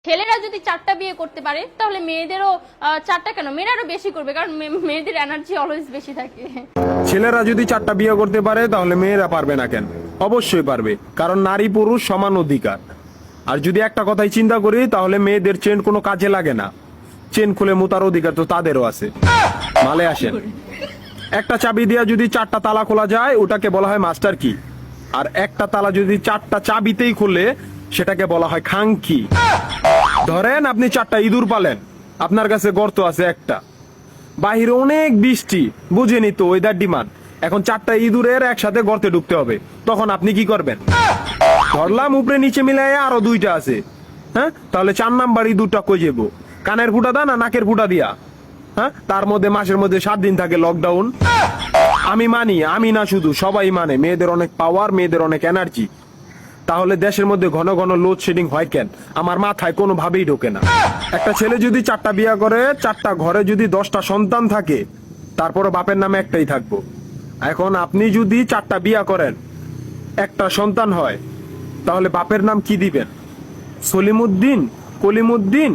ছেলেরা যদি 4টা বিয়ে করতে পারে তাহলে মেয়েদেরও 4টা কেন, মেয়েরা আরো বেশি করবে, কারণ মেয়েদের এনার্জি অলওয়েজ বেশি থাকে। ছেলেরা যদি 4টা বিয়ে করতে পারে তাহলে মেয়েরা পারবে না কেন? অবশ্যই পারবে, কারণ নারী পুরুষ সমান অধিকার। আর যদি একটা কথাই চিন্তা করি তাহলে মেয়েদের চেন কোনো কাজে লাগে না, চেন খুলে মুতার অধিকার তো তাদেরও আছে। মালে আসেন, একটা চাবি দিয়া যদি 4টা তালা খোলা যায় ওটাকে বলা হয় মাস্টার কি, আর একটা তালা যদি 4টা চাবিতেই খুলে সেটাকে বলা হয় খাঙ্কি। ধরেন আপনি 4টা ইঁদুর পালেন, আপনার কাছে গর্ত আছে একটা, বাহিরে অনেক বৃষ্টি, বুঝেনি তো ওয়েদার ডিমান্ড, এখন 4টা ইঁদুরের একসাথে গর্তে ঢুকতে হবে, তখন আপনি কি করবেন? ধরলাম উপরে নিচে মিলাই আরো 2টা আছে, হ্যাঁ, তাহলে 4 নাম্বার ইঁদুরটা কই যাবো? কানের ফুটা দা না নাকের ফুটা দিয়া? হ্যাঁ, তার মধ্যে মাসের মধ্যে 7 দিন থাকে লকডাউন। আমি মানি, আমি না শুধু সবাই মানে, মেয়েদের অনেক পাওয়ার, মেয়েদের অনেক এনার্জি। তাহলে দেশের মধ্যে ঘন ঘন লোডশেডিং হয় কেন? আমার মাথায় কোনোভাবেই ঢোকে না। একটা ছেলে যদি 4টা বিয়ে করে, 4টা ঘরে যদি 10টা সন্তান থাকে, তারপরে বাপের নামে একটাই থাকবো। এখন আপনি যদি 4টা বিয়ে করেন, একটা সন্তান হয়, তাহলে বাপের নাম কি দিবেন? সলিমুদ্দিন, কলিমুদ্দিন,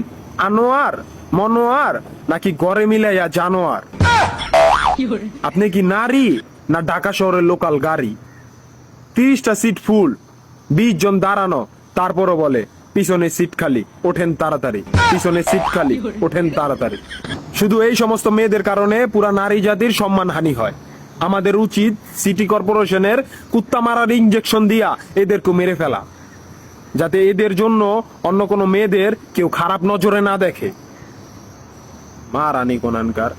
আনোয়ার, মনোয়ার, নাকি গড়ে মিলাইয়া জানোয়ার? আপনি কি নারী না ঢাকা শহরের লোকাল গাড়ি? 30টা সিট ফুল, 20 জন দাঁড়ানো, তারপরও বলে পিছনে সিট খালি, ওঠেন তাড়াতাড়ি, পিছনে সিট খালি, ওঠেন তাড়াতাড়ি। শুধু এই সমস্ত মেয়েদের কারণে পুরা নারী জাতির সম্মানহানি হয়। আমাদের উচিত সিটি কর্পোরেশনের কুত্তা মারার ইঞ্জেকশন দিয়া এদেরকে মেরে ফেলা, যাতে এদের জন্য অন্য কোনো মেয়েদের কেউ খারাপ নজরে না দেখে। মা রানী কোনানকার।